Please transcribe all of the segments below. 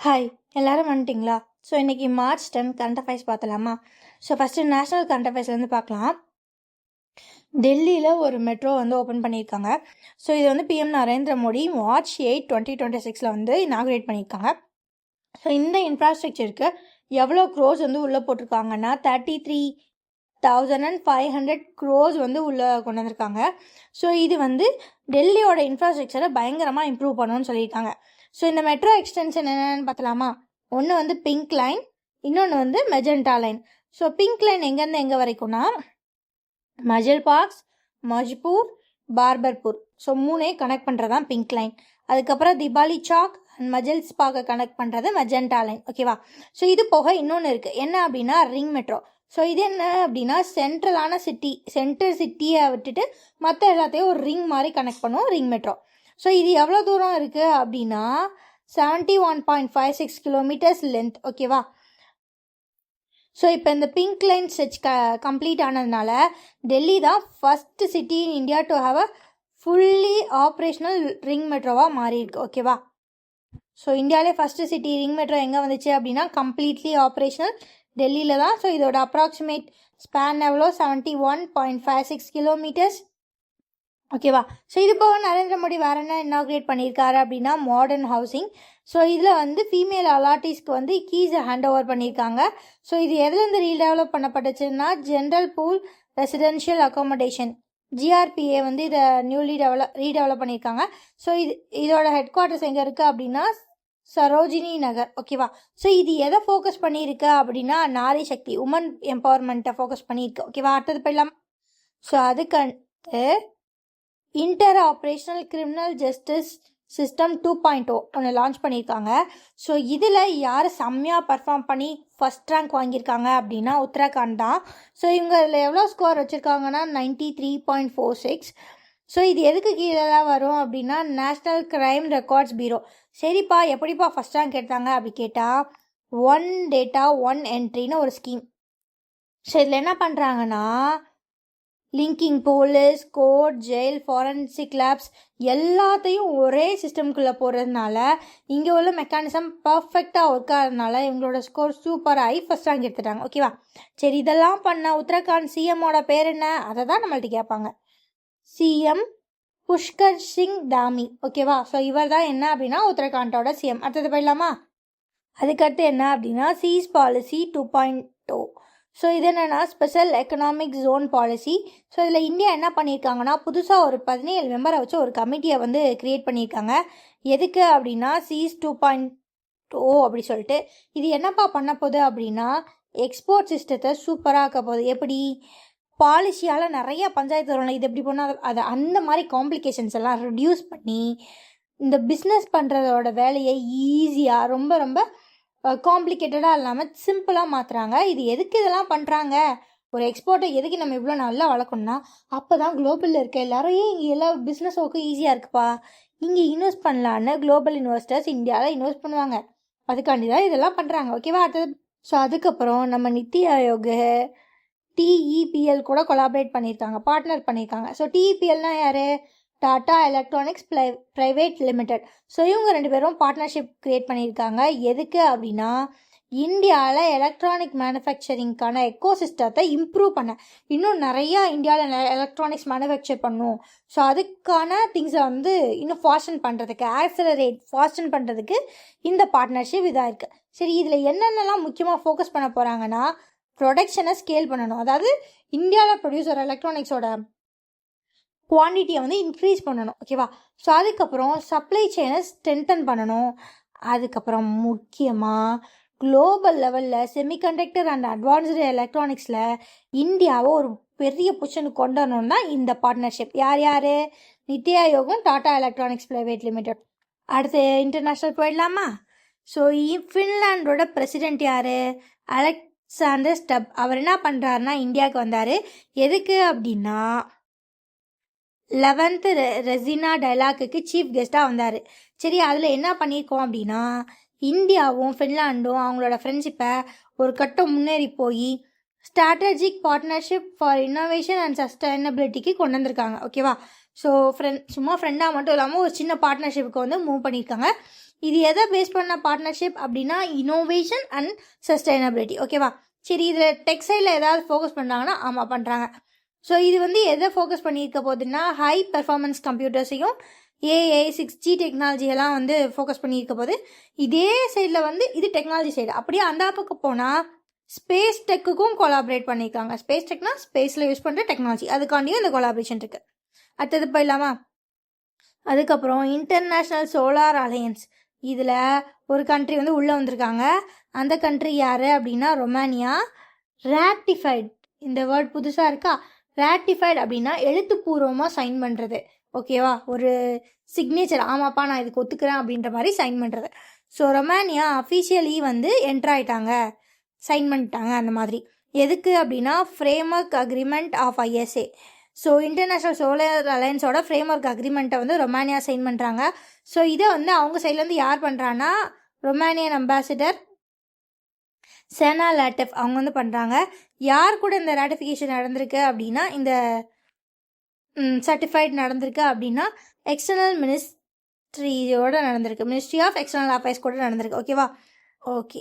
Hi, எல்லாரும் வந்துட்டிங்களா? So இன்றைக்கி March 10 கரண்ட் அஃபேர்ஸ் பார்த்தலாமா? ஸோ ஃபஸ்ட்டு நேஷ்னல் கரண்ட் அஃபேர்ஸ்லேருந்து பார்க்கலாம். டெல்லியில் ஒரு மெட்ரோ வந்து ஓப்பன் பண்ணியிருக்காங்க. ஸோ இது வந்து PM நரேந்திர மோடி March 8, 2026 வந்து இனாகுரேட் பண்ணியிருக்காங்க. ஸோ இந்த இன்ஃப்ராஸ்ட்ரக்சருக்கு எவ்வளோ க்ரோஸ் வந்து உள்ளே போட்டிருக்காங்கன்னா 33,500 க்ரோஸ் வந்து உள்ளே கொண்டு வந்திருக்காங்க. ஸோ இது வந்து டெல்லியோட இன்ஃப்ராஸ்ட்ரக்சரை பயங்கரமாக இம்ப்ரூவ் பண்ணணும்னு சொல்லியிருக்காங்க. ஸோ இந்த மெட்ரோ எக்ஸ்டென்ஷன் என்னென்னு பார்த்தலாமா? ஒன்று வந்து பிங்க் லைன், இன்னொன்று வந்து magenta line. So pink line எங்கேருந்து எங்கே வரைக்கும்னா மஜில் பார்க்ஸ், மஜ்பூர், பார்பர்பூர். ஸோ மூணையும் கனெக்ட் பண்ணுறது தான் பிங்க் லைன். அதுக்கப்புறம் திபாலி சாக் அண்ட் மஜில்ஸ் பார்க்கை கனெக்ட் பண்ணுறது மெஜெண்டா லைன். ஓகேவா? ஸோ இது போக இன்னொன்று இருக்குது. என்ன அப்படின்னா ரிங் மெட்ரோ. ஸோ இது என்ன அப்படின்னா சென்ட்ரல் சிட்டியை விட்டுட்டு மற்ற எல்லாத்தையும் ஒரு ரிங் மாதிரி கனெக்ட் பண்ணுவோம், ரிங் மெட்ரோ. ஸோ இது எவ்வளோ தூரம் இருக்குது அப்படின்னா 71.56 கிலோமீட்டர்ஸ் லென்த். ஓகேவா? ஸோ இப்போ இந்த பிங்க் லைன் ஸ்ட்ரெச் கம்ப்ளீட் ஆனதுனால டெல்லி தான் first city in India to have a fully operational ring மெட்ரோவாக மாறியிருக்கு. ஓகேவா? ஸோ இந்தியாவிலே ஃபஸ்ட்டு சிட்டி ரிங் மெட்ரோ எங்கே வந்துச்சு அப்படின்னா கம்ப்ளீட்லி ஆப்ரேஷ்னல் டெல்லியில் தான். ஸோ இதோட அப்ராக்சிமேட் ஸ்பேன் எவ்வளோ 71.56 கிலோமீட்டர்ஸ். ஓகேவா? ஸோ இது போக நரேந்திர மோடி வேறு என்ன இனாக்ரேட் பண்ணியிருக்காரு அப்படின்னா மாடர்ன் ஹவுசிங். ஸோ இதில் வந்து ஃபீமேல் அலாட்டிஸ்க்கு வந்து கீஸை ஹேண்ட் ஓவர் பண்ணியிருக்காங்க. ஸோ இது எதுலேருந்து ரீடெவலப் பண்ணப்பட்டுச்சுன்னா general pool residential accommodation GRPA வந்து இதை நியூலி ரீடெவலப் பண்ணியிருக்காங்க. ஸோ இதோட ஹெட் குவார்ட்டர்ஸ் எங்கே இருக்குது அப்படின்னா சரோஜினி நகர். ஓகேவா? ஸோ இது எதை ஃபோக்கஸ் பண்ணியிருக்கு அப்படின்னா நாரி சக்தி, உமன் எம்பவர்மெண்ட்டை ஃபோக்கஸ் பண்ணியிருக்கு. ஓகேவா? அடுத்தது போயிடலாம். ஸோ அதுக்கு inter operational criminal justice system 2.0 ஒன்று லான்ச் பண்ணியிருக்காங்க. ஸோ இதில் யார் செம்மையாக பர்ஃபார்ம் பண்ணி ஃபஸ்ட் ரேங்க் வாங்கியிருக்காங்க அப்படின்னா உத்தரகாண்ட் தான். ஸோ இவங்க இதில் எவ்வளோ ஸ்கோர் வச்சுருக்காங்கன்னா 93.46. ஸோ இது எதுக்கு கீழே வரும் அப்படின்னா நேஷ்னல் க்ரைம் ரெக்கார்ட்ஸ் பியூரோ. சரிப்பா, எப்படிப்பா ஃபஸ்ட் ரேங்க் எடுத்தாங்க அப்படி கேட்டால் ஒன் டேட்டா ஒன் என்ட்ரின்னு ஒரு ஸ்கீம். ஸோ இதில் என்ன பண்ணுறாங்கன்னா linking police, court, jail, forensic labs எல்லாத்தையும் ஒரே சிஸ்டம்குள்ளே போடுறதுனால இங்கே உள்ள மெக்கானிசம் பர்ஃபெக்டாக ஒர்க் ஆகிறதுனால இவங்களோட ஸ்கோர் சூப்பராகி ஃபஸ்ட் ரேங்க் எடுத்துட்டாங்க. ஓகேவா? சரி, இதெல்லாம் பண்ண உத்தரகாண்ட் சிஎம்மோட பேர் என்ன, அதை தான் நம்மள்ட்ட கேட்பாங்க. சிஎம் புஷ்கர் சிங் தாமி. ஓகேவா? ஸோ இவர் தான் என்ன அப்படின்னா உத்தரகாண்டோட சிஎம். அடுத்தது போயிடலாமா? அதுக்கடுத்து என்ன அப்படின்னா சீஸ் பாலிசி 2.0. ஸோ இது என்னென்னா special economic zone policy. So இதில் இந்தியா என்ன பண்ணியிருக்காங்கன்னா புதுசாக ஒரு 17 மெம்பரை வச்சு ஒரு கமிட்டியை வந்து க்ரியேட் பண்ணியிருக்காங்க. எதுக்கு அப்படின்னா சீஸ் 2.0 அப்படி சொல்லிட்டு. இது என்னப்பா பண்ண போகுது அப்படின்னா எக்ஸ்போர்ட் சிஸ்டத்தை சூப்பராக ஆக்க போகுது. எப்படி பாலிசியால் நிறையா பஞ்சாயத்து வரணும், இது எப்படி பண்ணால் அதை அந்த மாதிரி காம்ப்ளிகேஷன்ஸ் எல்லாம் ரெடியூஸ் பண்ணி இந்த பிஸ்னஸ் பண்ணுறதோட வேலையை ஈஸியாக ரொம்ப ரொம்ப காம்ப்ளிகேட்டடாக இல்லாமல் சிம்பிளாக மாற்றுறாங்க. இது எதுக்கு இதெல்லாம் பண்ணுறாங்க? ஒரு எக்ஸ்போர்ட்டை எதுக்கு நம்ம இவ்வளோ நல்லா வளர்க்கணும்னா அப்போ தான் குளோபலில் இருக்க எல்லாரும் இங்கே எல்லா பிஸ்னஸ் ஒர்க்கும் ஈஸியாக இருக்குப்பா, இங்கே இன்வெஸ்ட் பண்ணலான்னு குளோபல் இன்வெஸ்டர்ஸ் இந்தியாவில் இன்வெஸ்ட் பண்ணுவாங்க. அதுக்காண்டி தான் இதெல்லாம் பண்ணுறாங்க. ஓகேவா? அடுத்தது ஸோ அதுக்கப்புறம் நம்ம நித்தி ஆயோக் TEPL கூட கொலாபரேட் பண்ணியிருக்காங்க, பார்ட்னர் பண்ணியிருக்காங்க. ஸோ TEPLனால் யார்? Tata Electronics private limited. So இவங்க ரெண்டு பேரும் பார்ட்னர்ஷிப் க்ரியேட் பண்ணியிருக்காங்க. எதுக்கு அப்படின்னா இந்தியாவில் எலக்ட்ரானிக் மேனுஃபேக்சரிங்க்கான எக்கோசிஸ்டத்தை இம்ப்ரூவ் பண்ண, இன்னும் நிறையா இந்தியாவில் எலக்ட்ரானிக்ஸ் மேனுஃபேக்சர் பண்ணும். ஸோ அதுக்கான திங்ஸை வந்து இன்னும் ஃபாஸ்டன் பண்ணுறதுக்கு இந்த பார்ட்னர்ஷிப் இதாக இருக்குது. சரி, இதில் என்னென்னலாம் முக்கியமாக ஃபோக்கஸ் பண்ண போகிறாங்கன்னா ப்ரொடக்ஷனை ஸ்கேல் பண்ணணும். அதாவது இந்தியாவில் ப்ரொடியூசர் எலக்ட்ரானிக்ஸோட குவான்டிட்டியை வந்து இன்க்ரீஸ் பண்ணணும். ஓகேவா? ஸோ அதுக்கப்புறம் சப்ளை செயினை ஸ்ட்ரென்தன் பண்ணணும். அதுக்கப்புறம் முக்கியமாக குளோபல் லெவலில் செமிகண்டக்டர் அண்ட் அட்வான்ஸ்டு எலக்ட்ரானிக்ஸில் இந்தியாவை ஒரு பெரிய பொசிஷனுக்கு கொண்டு வரணும் தான் இந்த பார்ட்னர்ஷிப். யார்? நித்தி ஆயோகும் டாடா எலக்ட்ரானிக்ஸ் ப்ரைவேட் லிமிடெட். அடுத்து இன்டர்நேஷ்னல் போயிடலாமா? ஸோ ஃபின்லாண்டோட பிரசிடெண்ட் யார்? Alexander Stubb. அவர் என்ன பண்ணுறாருன்னா இந்தியாவுக்கு வந்தார். எதுக்கு அப்படின்னா 11th ரெசினா டைலாக்குக்கு சீஃப் கெஸ்ட்டாக வந்தார். சரி, அதில் என்ன பண்ணியிருக்கோம் அப்படின்னா இந்தியாவும் ஃபின்லாண்டும் அவங்களோட ஃப்ரெண்ட்ஷிப்பை ஒரு கட்டம் முன்னேறி போய் strategic partnership for innovation and சஸ்டைனபிலிட்டிக்கு கொண்டு வந்திருக்காங்க. ஓகேவா? ஸோ சும்மா ஃப்ரெண்டாக மட்டும் இல்லாமல் ஒரு சின்ன பார்ட்னர்ஷிப்புக்கு வந்து மூவ் பண்ணியிருக்காங்க. இது எதை பேஸ் பண்ண பார்ட்னர்ஷிப் அப்படின்னா இனோவேஷன் அண்ட் சஸ்டைனபிலிட்டி. ஓகேவா? சரி, இதில் டெக்ஸ்டைலில் ஏதாவது ஃபோக்கஸ் பண்ணுறாங்கன்னா ஆமாம் பண்ணுறாங்க. ஸோ இது வந்து எதை ஃபோக்கஸ் பண்ணியிருக்க போகுதுன்னா ஹை பெர்ஃபார்மன்ஸ் கம்ப்யூட்டர்ஸையும் ஏஐ 6G டெக்னாலஜியெல்லாம் வந்து ஃபோக்கஸ் பண்ணியிருக்க போது. இதே சைடில் வந்து இது டெக்னாலஜி சைடு. அப்படியே அந்த பக்கம் போனால் ஸ்பேஸ் டெக்குக்கும் கொலாபரேட் பண்ணியிருக்காங்க. ஸ்பேஸ் டெக்னா ஸ்பேஸில் யூஸ் பண்ணுற டெக்னாலஜி, அதுக்காண்டியும் இந்த கொலாபரேஷன் இருக்குது. அடுத்தது போயிடலாமா? அதுக்கப்புறம் இன்டர்நேஷ்னல் சோலார் அலையன்ஸ், இதில் ஒரு கண்ட்ரி வந்து உள்ளே வந்திருக்காங்க. அந்த கண்ட்ரி யார் அப்படின்னா ரொமானியா. ராட்டிஃபைட், இந்த வேர்ட் புதுசாக இருக்கா? ராட்டிஃபைட் அப்படின்னா எழுத்துப்பூர்வமாக சைன் பண்ணுறது. ஓகேவா? ஒரு சிக்னேச்சர், ஆமாப்பா நான் இதுக்கு ஒத்துக்கிறேன் அப்படின்ற மாதிரி சைன் பண்ணுறது. ஸோ ரொமானியா அஃபிஷியலி வந்து என்ட்ரு ஆகிட்டாங்க, சைன் பண்ணிட்டாங்க. அந்த மாதிரி எதுக்கு அப்படின்னா framework agreement of ISA. So international solar அலையன்ஸோட ஃப்ரேம்வொர்க் அக்ரிமெண்ட்டை வந்து ரொமானியா சைன் பண்ணுறாங்க. ஸோ இதை வந்து அவங்க சைட்லேருந்து யார் பண்ணுறான்னா ரொமானியன் அம்பாசிடர் சேனா லாட்டெஃப் அவங்க வந்து பண்ணுறாங்க. யார் கூட இந்த ராட்டிஃபிகேஷன் நடந்திருக்கு அப்படின்னா, இந்த சர்டிஃபைட் நடந்திருக்கு அப்படின்னா எக்ஸ்டர்னல் மினிஸ்ட்ரியோட நடந்திருக்கு, மினிஸ்ட்ரி ஆஃப் எக்ஸ்டர்னல் அஃபேர்ஸ் கூட நடந்திருக்கு. ஓகேவா? ஓகே.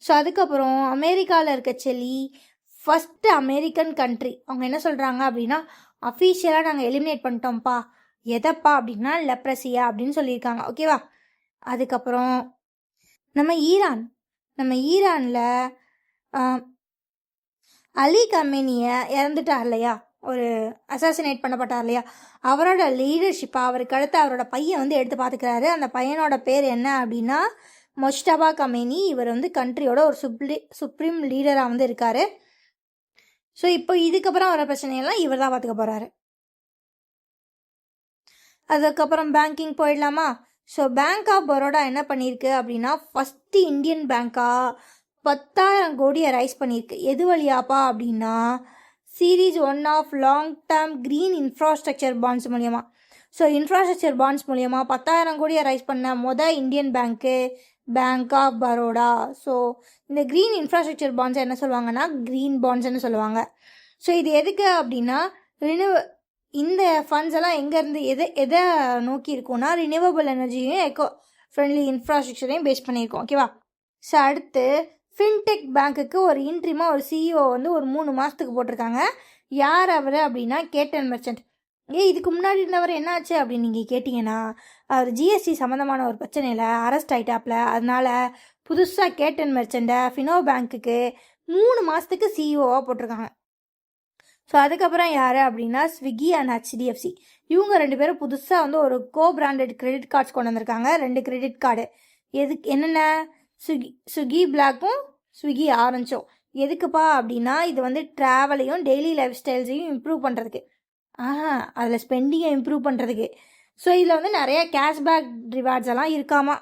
ஸோ அதுக்கப்புறம் அமெரிக்காவில் இருக்க செல்லி ஃபஸ்ட்டு அமெரிக்கன் கண்ட்ரி அவங்க என்ன சொல்கிறாங்க அப்படின்னா அஃபீஷியலாக நாங்கள் எலிமினேட் பண்ணிட்டோம்ப்பா. எதப்பா அப்படின்னா லெப்ரஸியா அப்படின்னு சொல்லியிருக்காங்க. ஓகேவா? அதுக்கப்புறம் நம்ம ஈரானில் அலி கமேனியை இறந்துட்டார் இல்லையா, ஒரு அசாசினேட் பண்ணப்பட்டார் இல்லையா, அவரோட லீடர்ஷிப்பாக அவருக்கு அடுத்து அவரோட பையன் வந்து எடுத்து பார்த்துக்கிறாரு. அந்த பையனோட பேர் என்ன அப்படின்னா மொஜ்டபா கமேனி. இவர் வந்து கண்ட்ரியோட ஒரு சுப்ரீம் லீடராக வந்து இருக்கார். ஸோ இப்போ இதுக்கப்புறம் வர பிரச்சனையெல்லாம் இவர் தான் பார்த்துக்க போகிறாரு. அதுக்கப்புறம் பேங்கிங் போயிடலாமா? ஸோ பேங்க் ஆஃப் பரோடா என்ன பண்ணியிருக்கு அப்படின்னா ஃபஸ்ட்டு இந்தியன் பேங்காக 10,000 கோடியை ரைஸ் பண்ணியிருக்கு. எது வழியாப்பா அப்படின்னா series 1 of long term green infrastructure bonds மூலியமாக. ஸோ இன்ஃப்ராஸ்ட்ரக்சர் பாண்ட்ஸ் மூலியமாக 10,000 கோடியை ரைஸ் பண்ண இந்தியன் பேங்க்கு பேங்க் ஆஃப் பரோடா. ஸோ இந்த க்ரீன் இன்ஃப்ராஸ்ட்ரக்சர் பாண்ட்ஸ் என்ன சொல்லுவாங்கன்னா க்ரீன் பாண்ட்ஸ்ன்னு சொல்லுவாங்க. ஸோ இது எதுக்கு அப்படின்னா இந்த ஃபண்ட்ஸ் எல்லாம் எங்கேருந்து எதை நோக்கி இருக்கும்னா ரினியூவபிள் எனர்ஜியும் எக்கோ ஃப்ரெண்ட்லி இன்ஃப்ராஸ்ட்ரக்சரையும் பேஸ் பண்ணியிருக்கோம். ஓகேவா? ஸோ அடுத்து ஃபின்டெக் பேங்க்குக்கு ஒரு இன்ட்ரிமாக ஒரு CEO வந்து ஒரு 3 மாதத்துக்கு போட்டிருக்காங்க. யார் அவர் அப்படின்னா கேட்டன் மெர்ச்சன்ட். இதுக்கு முன்னாடி இருந்தவர் என்னாச்சு அப்படின்னு நீங்கள் கேட்டிங்கன்னா அவர் GST சம்மந்தமான ஒரு பிரச்சனையில் அரெஸ்ட் ஆகிட்டாப்ல. அதனால் புதுசாக கேட்டன் மெர்ச்சண்ட்டை ஃபினோ பேங்க்குக்கு 3 மாதத்துக்கு CEOவாக போட்டிருக்காங்க. ஸோ அதுக்கப்புறம் யார் அப்படின்னா ஸ்விக்கி அண்ட் HDFC, இவங்க 2 பேரும் புதுசாக வந்து ஒரு பிராண்டட் கிரெடிட் கார்ட்ஸ் கொண்டு வந்திருக்காங்க. 2 கிரெடிட் கார்டு. எதுக்கு என்னென்ன? ஸ்விக்கி பிளாக்கும் ஸ்விக்கி ஆரஞ்சும். எதுக்குப்பா அப்படின்னா இது வந்து ட்ராவலையும் டெய்லி லைஃப் ஸ்டைல்ஸையும் இம்ப்ரூவ் பண்ணுறதுக்கு, அதில் ஸ்பெண்டிங்கை இம்ப்ரூவ் பண்ணுறதுக்கு. ஸோ இதில் வந்து நிறைய கேஷ்பேக் ரிவார்ட்ஸ் எல்லாம் இருக்காமா.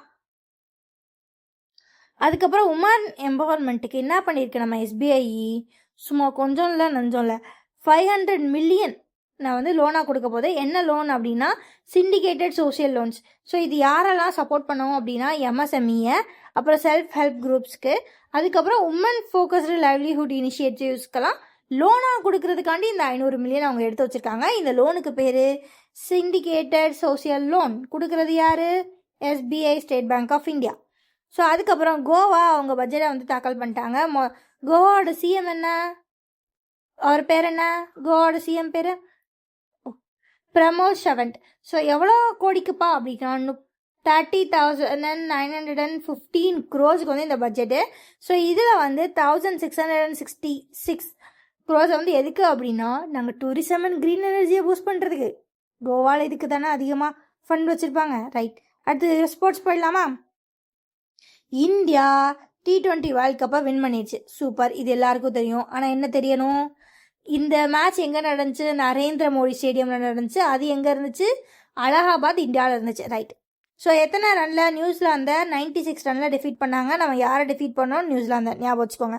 அதுக்கப்புறம் உமன் எம்பவர்மெண்ட்டுக்கு என்ன பண்ணியிருக்கு நம்ம SBI, சும்மா கொஞ்சம் இல்லை நஞ்சம் இல்லை 500 மில்லியன் நான் வந்து லோனாக கொடுக்க போது. என்ன லோன் அப்படின்னா சிண்டிகேட்டட் சோஷியல் லோன்ஸ். ஸோ இது யாரெல்லாம் சப்போர்ட் பண்ணுவோம் அப்படின்னா MSME, அப்புறம் செல்ஃப் ஹெல்ப் குரூப்ஸ்க்கு, அதுக்கப்புறம் உமன் ஃபோக்கஸ்டு லைவ்லிஹுட் இனிஷியேட்டிவ்ஸ்க்கெல்லாம் லோனாக கொடுக்கறதுக்காண்டி இந்த 500 மில்லியன் அவங்க எடுத்து வச்சுருக்காங்க. இந்த லோனுக்கு பேர் சிண்டிகேட்டட் சோஷியல் லோன். கொடுக்குறது யார்? SBI, state bank of India. So அதுக்கப்புறம் கோவா அவங்க பட்ஜெட்டை வந்து தாக்கல் பண்ணிட்டாங்க. கோவாவோட CM என்ன? அவர் பேர் என்ன? கோவாவோட CM பேர் பிரமோத் சவந்த். ஸோ எவ்வளோ கோடிக்குப்பா அப்படின்னா 30,915 crores வந்து இந்த பட்ஜெட்டு. ஸோ இதில் வந்து 1,666 crores வந்து எதுக்கு அப்படின்னா நாங்கள் டூரிசம் அண்ட் க்ரீன் எனர்ஜியை பூஸ்ட் பண்ணுறதுக்கு. கோவாவில் இதுக்கு தானே அதிகமாக ஃபண்ட் வச்சுருப்பாங்க. ரைட். அடுத்து ஸ்போர்ட்ஸ் போயிடலாமா? இந்தியா T20 வேர்ல்ட் கப்பை வின் பண்ணிடுச்சு. சூப்பர், இது எல்லாருக்கும் தெரியும். ஆனால் என்ன தெரியணும், இந்த மேட்ச் எங்கே நடந்துச்சு? நரேந்திர மோடி ஸ்டேடியமில் நடந்துச்சு. அது எங்கே இருந்துச்சு? அலகாபாத், இந்தியாவில் இருந்துச்சு. ரைட். ஸோ எத்தனை ரனில்? நியூசிலாந்தை 96 ரனில் டிஃபீட் பண்ணாங்க. நம்ம யாரை டிஃபீட் பண்ணோம்? நியூசிலாந்தை. ஞாபகம் வச்சுக்கோங்க.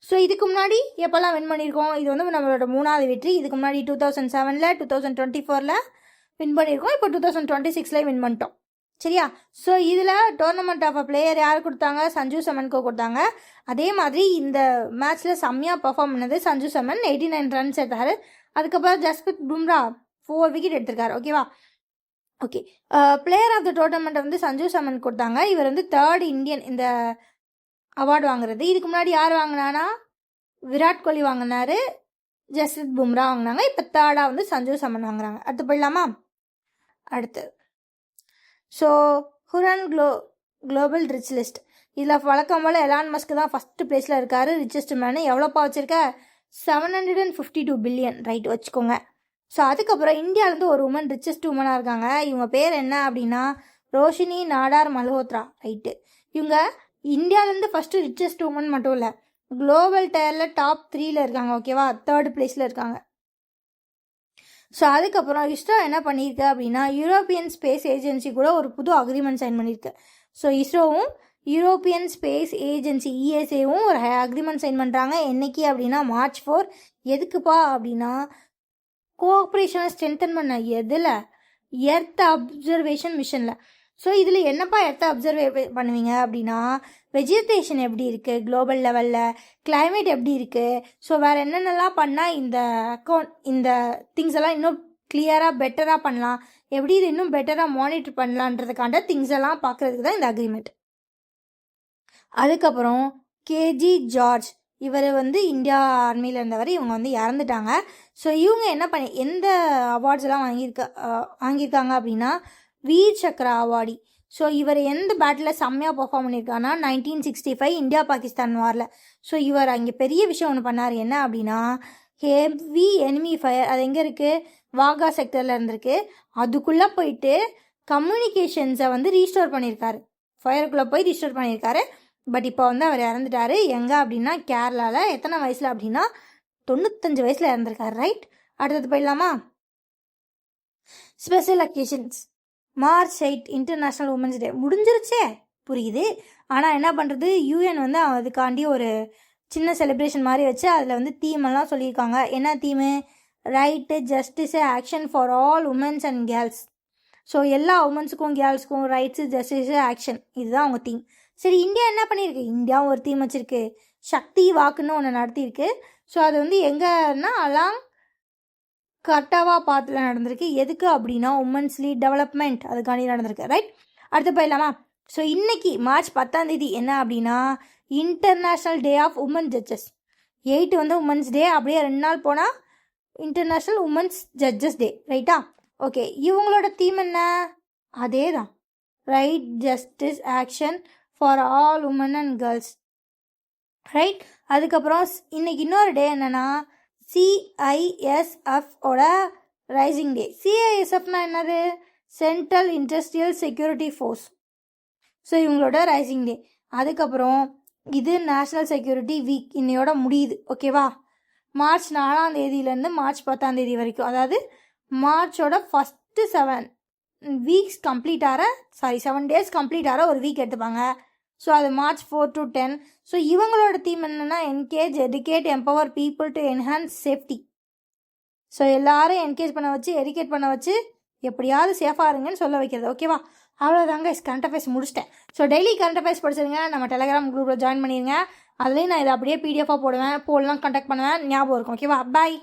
ஸோ இதுக்கு முன்னாடி எப்போல்லாம் வின் பண்ணியிருக்கோம்? இது வந்து நம்மளோட 3வது வெற்றி. இதுக்கு முன்னாடி 2007, 2024 வின் பண்ணியிருக்கோம். இப்போ 2026 வின் பண்ணிட்டோம். சரியா? ஸோ இதில் டோர்னமெண்ட் ஆஃப் அ பிளேயர் யார் கொடுத்தாங்க? சஞ்சு சமனுக்கு கொடுத்தாங்க. அதே மாதிரி இந்த மேட்ச்சில் செம்மையாக பர்ஃபார்ம் பண்ணது சஞ்சு சமன். 89 ரன்ஸ் எடுத்தார். அதுக்கப்புறம் ஜஸ்பிரித் பும்ரா 4 விக்கெட் எடுத்திருக்காரு. ஓகேவா? Okay, player of the tournament வந்து சஞ்சு சாமன் கொடுத்தாங்க. இவர் வந்து 3rd இந்தியன் இந்த அவார்டு வாங்குறது. இதுக்கு முன்னாடி யார் வாங்கினானா, விராட் கோலி வாங்கினாரு, ஜஸ்பிரீத் பும்ரா வாங்கினாங்க. இப்போ 3rd வந்து சஞ்சு சாமன் வாங்குறாங்க. அடுத்து போயிடலாமா? அடுத்து ஸோ ஹுரன் குளோபல் ரிச் லிஸ்ட். இதில் வழக்கம் போல் எலான் மஸ்க் தான் ஃபஸ்ட்டு பிளேஸில் இருக்கார், ரிச்சஸ்ட் மேனு. எவ்வளோப்பா வச்சுருக்க? 752 பில்லியன், ரைட் வச்சுக்கோங்க. ஸோ அதுக்கப்புறம் இந்தியாவிலேருந்து ஒரு உமன் ரிச்சஸ்ட் உமனாக இருக்காங்க. இவங்க பேர் என்ன அப்படின்னா ரோஷினி நாடார் மல்ஹோத்ரா, ரைட்டு. இவங்க இந்தியாவிலேருந்து ஃபஸ்ட்டு ரிச்சஸ்ட் உமன் மட்டும் இல்லை, குளோபல் டயரில் டாப் 3ல் இருக்காங்க, ஓகேவா? 3rd பிளேஸில் இருக்காங்க. ஸோ அதுக்கப்புறம் இஸ்ரோ என்ன பண்ணியிருக்கு அப்படின்னா யூரோப்பியன் ஸ்பேஸ் ஏஜென்சி கூட ஒரு புது அக்ரிமெண்ட் சைன் பண்ணியிருக்கு. ஸோ இஸ்ரோவும் யூரோப்பியன் ஸ்பேஸ் ஏஜென்சி இஎஸ்ஏவும் ஒரு அக்ரிமெண்ட் சைன் பண்ணுறாங்க. என்னைக்கு அப்படின்னா March 4. எதுக்குப்பா அப்படின்னா கோஆப்ரேஷனை ஸ்ட்ரென்தன் பண்ண எதில்? Earth observation மிஷனில். ஸோ இதில் என்னப்பா எர்த்தை அப்சர்வே பண்ணுவீங்க அப்படின்னா வெஜிடேஷன் எப்படி இருக்குது குளோபல் லெவலில், கிளைமேட் எப்படி இருக்குது, ஸோ வேறு என்னென்னலாம் பண்ணால் இந்த திங்ஸ் எல்லாம் இன்னும் கிளியராக பெட்டராக பண்ணலாம், எப்படி இது இன்னும் பெட்டராக மானிட்டர் பண்ணலான்றதுக்காண்ட திங்ஸ் எல்லாம் பார்க்குறதுக்கு தான் இந்த அக்ரிமெண்ட். அதுக்கப்புறம் கேஜி ஜார்ஜ், இவர் வந்து இந்தியா ஆர்மியில் இருந்தவர். இவங்க வந்து இறந்துட்டாங்க. ஸோ இவங்க எந்த அவார்ட்ஸ் எல்லாம் வாங்கியிருக்காங்க அப்படின்னா வீர் சக்ரா அவார்டி. ஸோ இவர் எந்த பேட்டில் செம்மையாக பர்ஃபார்ம் பண்ணியிருக்காங்கன்னா 1965 இந்தியா பாகிஸ்தான் வாரில். ஸோ இவர் அங்கே பெரிய விஷயம் ஒன்று பண்ணார். என்ன அப்படின்னா ஹெவி எனிமி ஃபயர், அது எங்கே இருக்குது? வாகா செக்டரில் இருந்திருக்கு. அதுக்குள்ளே போயிட்டு கம்யூனிகேஷன்ஸை வந்து ரீஸ்டோர் பண்ணியிருக்காரு. ஃபயருக்குள்ளே போய் ரீஸ்டோர் பண்ணியிருக்காரு. பட் இப்போ வந்து அவர் இறந்துட்டார். எங்கே அப்படின்னா கேரளாவில். எத்தனை வயசில் அப்படின்னா 95 வயசில் இறந்துருக்காரு, ரைட். அடுத்தது போயிடலாமா? Special occasions. March 8 international women's day முடிஞ்சிருச்சே, புரியுது. ஆனால் என்ன பண்ணுறது, யூஎன் வந்து அதுக்காண்டி ஒரு சின்ன செலிப்ரேஷன் மாதிரி வச்சு அதில் வந்து தீம் எல்லாம் சொல்லியிருக்காங்க. என்ன theme? Right, justice, action for all women's and girls. So எல்லா உமன்ஸுக்கும் கேர்ள்ஸுக்கும் ரைட்ஸு, ஜஸ்டிஸு, ஆக்ஷன், இதுதான் அவங்க தீம். சரி, இந்தியா என்ன பண்ணியிருக்கு? இந்தியாவும் ஒரு தீம் வச்சுருக்கு, சக்தி வாக்குன்னு ஒன்று நடத்தியிருக்கு. ஸோ அது வந்து எங்கன்னா அலாங் கட்டாவா பாத்தில் நடந்திருக்கு. எதுக்கு அப்படின்னா உமன்ஸ் லீட் டெவலப்மெண்ட், அதுக்காண்டி நடந்திருக்கு, ரைட். அடுத்து போயிடலாமா? ஸோ இன்னைக்கு March 10 என்ன அப்படின்னா international day of women judges. 8 வந்து உமன்ஸ் டே, அப்படியே 2 நாள் போனால் இன்டர்நேஷ்னல் உமன்ஸ் ஜட்ஜஸ் டே, ரைட்டா? ஓகே, இவங்களோட தீம் என்ன? அதே தான், right, justice, action for all women and girls, right. அதுக்கப்புறம் இன்னைக்கு இன்னொரு டே என்னன்னா CISF-ஓட ரைசிங் டே. CISFனா என்னது? Central industrial security force. So இவங்களோட ரைசிங் டே. அதுக்கப்புறம் இது நேஷ்னல் செக்யூரிட்டி வீக் இன்னையோட முடியுது, ஓகேவா? March 4 March 10 வரைக்கும், அதாவது மார்ச்சோட ஃபஸ்ட்டு 7 வீக்ஸ் கம்ப்ளீட் ஆகிற 7 டேஸ் கம்ப்ளீட் ஆகிற ஒரு வீக் எடுத்துப்பாங்க. ஸோ அது March 4 to 10. ஸோ இவங்களோட தீம் என்னென்னா engage, educate, empower people to enhance safety. So எல்லாரும் என்கேஜ் பண்ண வச்சு, எடிகேட் பண்ண வச்சு எப்படியாவது சேஃபாக இருங்கன்னு சொல்ல வைக்கிறது, ஓகேவா? அவ்வளோதாங்க, கரண்ட் அஃபேர்ஸ் முடிச்சிட்டேன். ஸோ டெய்லி கரண்ட் அஃபேர்ஸ் படிச்சிருங்க. நம்ம டெலகிராம் குரூப்பில் ஜாயின் பண்ணிடுங்க. அதுலேயும் நான் இதை அப்படியே PDF போடுவேன், போடலாம், கான்டாக்ட் பண்ணுவேன், ஞாபகம் இருக்கும், ஓகேவா? பாய்.